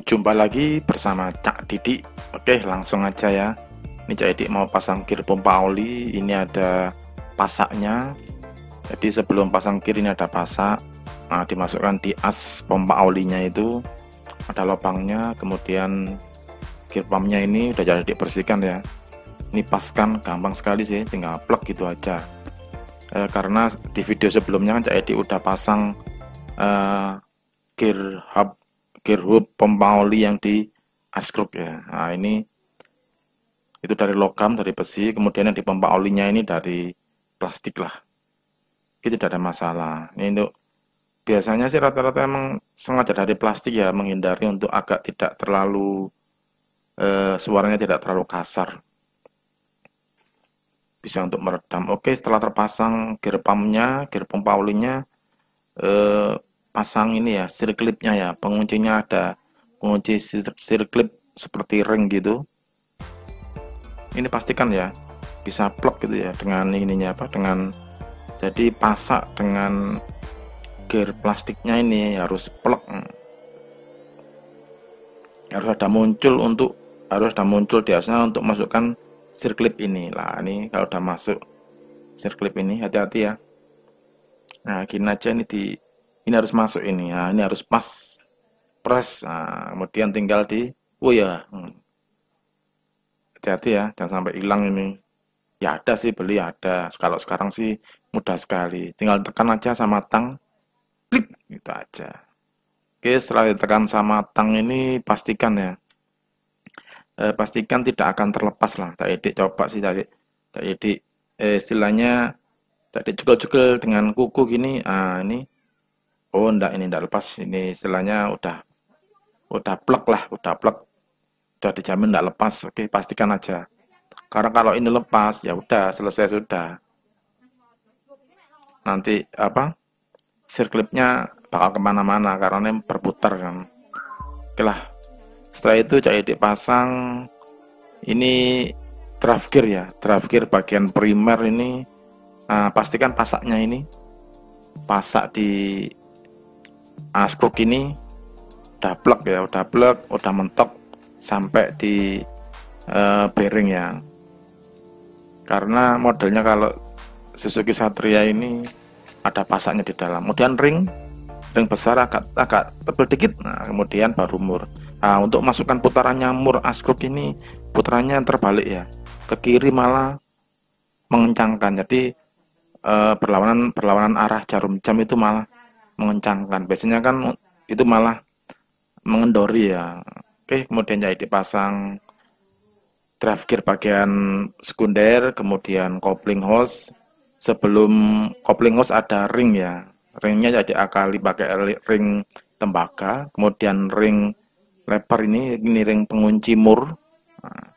Jumpa lagi bersama Cak Didik. Oke, langsung aja ya. Ini Cak Didik mau pasang gear pompa oli. Ini ada pasaknya. Jadi sebelum pasang gear ini ada pasak. Nah, dimasukkan di as pompa olinya itu. Ada lubangnya. Kemudian gear pumpnya ini udah jadi dibersihkan ya. Ini paskan gampang sekali sih, tinggal plug gitu aja. Karena di video sebelumnya kan Cak Didik udah pasang gear hub pompa oli yang di askruk ya. Nah, ini itu dari logam, dari besi, kemudian yang di pompa olinya ini dari plastik lah. Itu tidak ada masalah. Ini untuk biasanya sih rata-rata emang sengaja dari plastik ya, menghindari untuk agak tidak terlalu suaranya tidak terlalu kasar. Bisa untuk meredam. Oke, setelah terpasang gear pumpnya, gear pompa olinya, pasang ini ya, steer clipnya ya. Penguncinya ada pengunci steer clip seperti ring gitu. Ini pastikan ya bisa plug gitu ya dengan ininya apa, dengan jadi pasak dengan gear plastiknya ini harus plug, harus ada muncul di atasnya untuk masukkan steer clip ini lah. Ini kalau udah masuk steer clip ini hati-hati ya. Nah, gini aja ini harus masuk ini. Nah, ini harus pas press. Nah, kemudian tinggal oh ya, hati-hati ya, jangan sampai hilang ini. Ya ada sih, beli ada. Kalau sekarang sih mudah sekali. Tinggal tekan aja sama tang, klik, gitu aja. Oke, setelah ditekan sama tang ini pastikan ya. Pastikan tidak akan terlepas lah. Cak Didik coba sih Cak Didik istilahnya Cak Didik juga dengan kuku gini. Ah, ini oh enggak, ini enggak lepas. Ini istilahnya udah plek lah, udah plek. Udah dijamin enggak lepas. Oke, pastikan aja. Karena kalau ini lepas ya udah selesai sudah. Nanti apa? Sirklipnya bakal kemana-mana karena ini berputar kan. Oke lah. Setelah itu Cak Didik pasang ini drive gear ya. Drive gear bagian primer ini. Nah, pastikan pasaknya ini pasak di askruk ini udah plug ya, udah mentok sampai di bearing ya. Karena modelnya kalau Suzuki Satria ini ada pasaknya di dalam. Kemudian ring besar agak tebal dikit. Nah, kemudian baru mur. Nah, untuk masukkan putarannya mur askruk ini putarannya terbalik ya. Ke kiri malah mengencangkan. Jadi berlawanan arah jarum jam itu malah mengencangkan. Biasanya kan itu malah mengendori ya. Oke, kemudian jadi dipasang drive gear bagian sekunder, kemudian coupling hose. Sebelum coupling hose ada ring ya. Ringnya jadi akali pakai ring tembaga, kemudian ring lebar ini ring pengunci mur. Nah,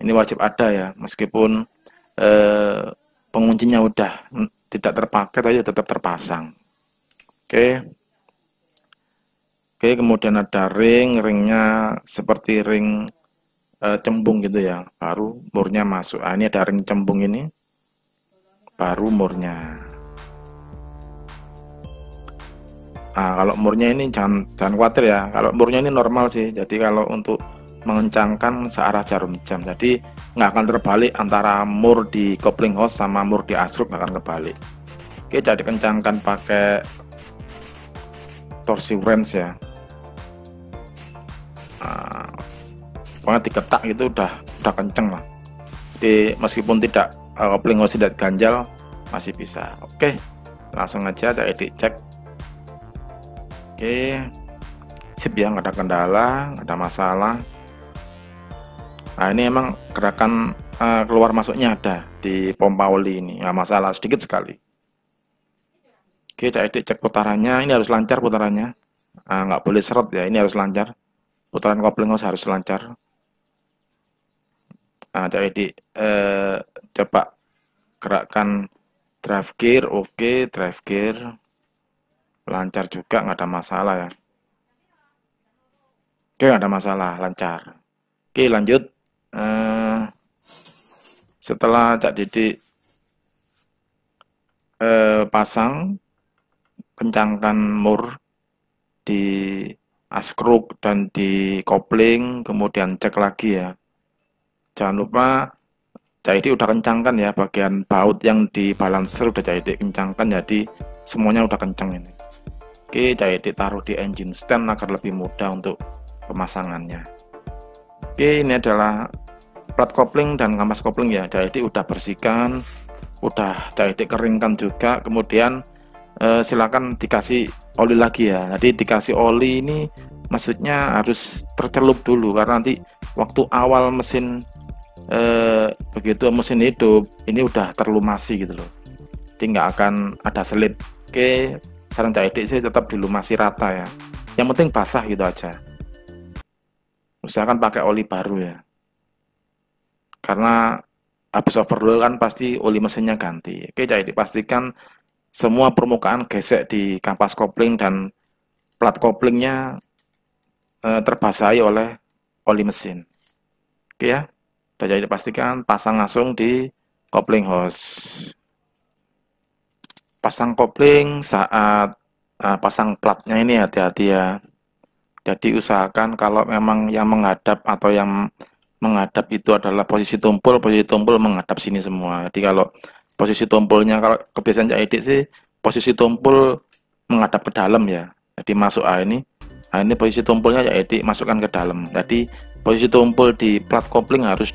ini wajib ada ya, meskipun penguncinya udah tidak terpakai tapi tetap terpasang. Oke. Oke, kemudian ada ringnya seperti ring cembung gitu ya, baru murnya masuk. Nah, ini ada ring cembung ini, baru murnya. Nah, kalau murnya ini jangan khawatir ya, kalau murnya ini normal sih. Jadi kalau untuk mengencangkan searah jarum jam, jadi nggak akan terbalik antara mur di coupling hose sama mur di askruk, nggak akan terbalik. Oke, jadi kencangkan pakai torsi wrench ya. Nah, pokoknya diketak itu udah kenceng lah. Jadi meskipun tidak coupling hose tidak ganjal masih bisa. Oke, langsung aja Cak Didik cek. Oke, sip ya, nggak ada kendala, nggak ada masalah. Nah, ini emang gerakan keluar masuknya ada di pompa oli ini, nggak masalah, sedikit sekali. Oke, Cak Didik cek putarannya, ini harus lancar putarannya. Nah, nggak boleh seret ya, ini harus lancar. Putaran coupling hose harus lancar. Nah, jadi coba gerakkan drive gear. Oke, drive gear lancar juga, nggak ada masalah ya. Oke, nggak ada masalah, lancar. Oke, lanjut. Setelah Cak Didik pasang, kencangkan mur di askruk dan di kopling, kemudian cek lagi ya. Jangan lupa jadi udah kencangkan ya, bagian baut yang di balancer udah jadi kencangkan, jadi semuanya udah kencang ini. Oke, jadi taruh di engine stand agar lebih mudah untuk pemasangannya. Oke, ini adalah plat kopling dan kampas kopling ya. Jadi udah bersihkan, udah jadi keringkan juga, kemudian silakan dikasih oli lagi ya. Jadi dikasih oli ini maksudnya harus tercelup dulu, karena nanti waktu awal mesin begitu mesin hidup ini udah terlumasi gitu loh, jadi nggak akan ada selip. Oke, saran Cak Edik sih tetap dilumasi rata ya, yang penting basah gitu aja. Usahakan pakai oli baru ya, karena habis overload kan pasti oli mesinnya ganti. Oke, jadi pastikan semua permukaan gesek di kampas kopling dan plat koplingnya terbasahi oleh oli mesin. Oke ya, udah jadi pastikan pasang langsung di kopling hose. Pasang kopling saat pasang platnya ini hati-hati ya. Jadi usahakan kalau memang yang menghadap atau yang menghadap itu adalah posisi tumpul menghadap sini semua. Jadi kalau posisi tumpulnya, kalau kebiasaan Cak Edik sih posisi tumpul menghadap ke dalam ya. Jadi masuk ini posisi tumpulnya Cak Edik masukkan ke dalam. Jadi posisi tumpul di plat kopling harus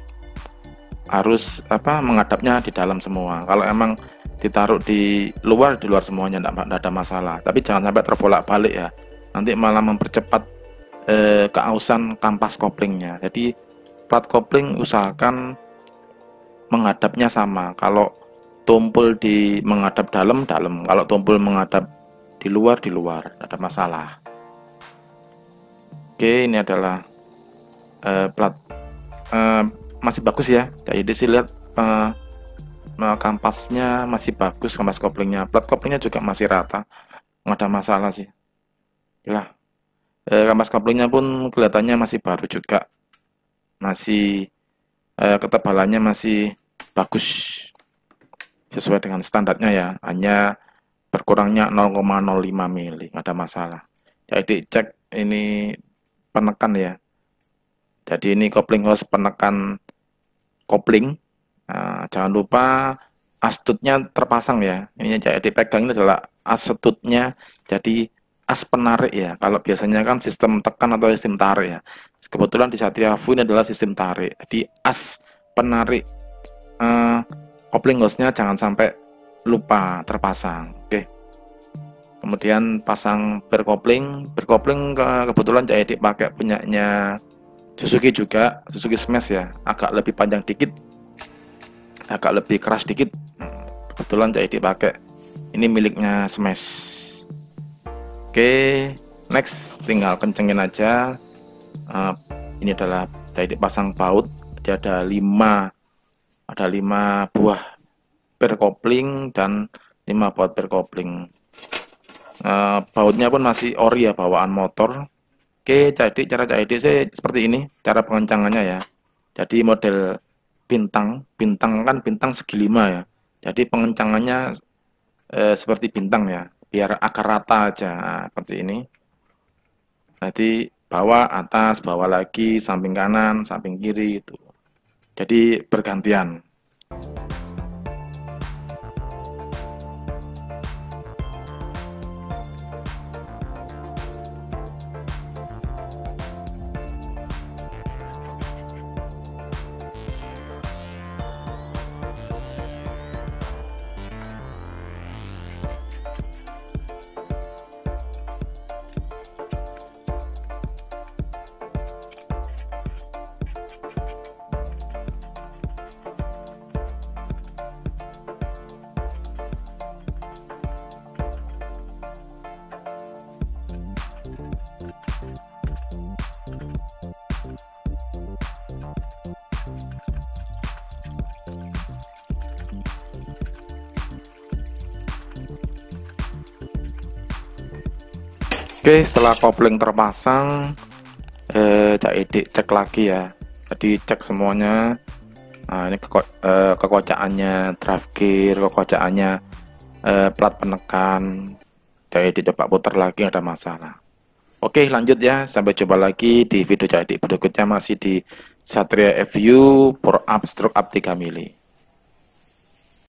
menghadapnya di dalam semua. Kalau emang ditaruh di luar semuanya enggak ada masalah. Tapi jangan sampai terbolak-balik ya. Nanti malah mempercepat keausan kampas koplingnya. Jadi plat kopling usahakan menghadapnya sama. Kalau tumpul di menghadap dalam, kalau tumpul menghadap di luar, ada masalah. Oke, ini adalah plat masih bagus ya. Jadi sih lihat kampasnya masih bagus, kampas koplingnya, plat koplingnya juga masih rata, nggak ada masalah sih. Itulah. Kampas koplingnya pun kelihatannya masih baru juga, masih ketebalannya masih bagus sesuai dengan standarnya ya, hanya berkurangnya 0,05 mili, nggak ada masalah. Jadi cek ini penekan ya, jadi ini kopling hose penekan kopling. Nah, jangan lupa astutnya terpasang ya, ini jadi pegang, ini adalah astutnya, jadi as penarik ya. Kalau biasanya kan sistem tekan atau sistem tarik ya. Kebetulan di Satria Fu ini adalah sistem tarik. Jadi as penarik kopling hose-nya jangan sampai lupa terpasang. Oke. Kemudian pasang berkopling. Kebetulan Cak Edik pakai punyanya Suzuki juga, Suzuki Smash ya. Agak lebih panjang dikit, agak lebih keras dikit. Kebetulan Cak Edik pakai ini miliknya Smash. Oke, next tinggal kencengin aja. Ini adalah Cak Edik pasang baut. Dia ada 5 buah berkopling dan 5 baut berkopling. Bautnya pun masih ori ya, bawaan motor. Oke, jadi cara Cak Edik sih seperti ini cara pengencangannya ya. Jadi model bintang kan bintang segi 5 ya. Jadi pengencangannya seperti bintang ya, biar agak rata aja. Nah, seperti ini. Nanti bawah, atas, bawah lagi, samping kanan, samping kiri itu. Jadi bergantian. Oke, setelah kopling terpasang, Cak Edik cek lagi ya. Jadi cek semuanya. Nah, ini kekocakannya drive gear, kekocakannya plat penekan. Cak Edik coba putar lagi, ada masalah. Oke, lanjut ya. Sampai jumpa lagi di video jadi berikutnya, masih di Satria FU Pro Up Stroke Up 3 mili.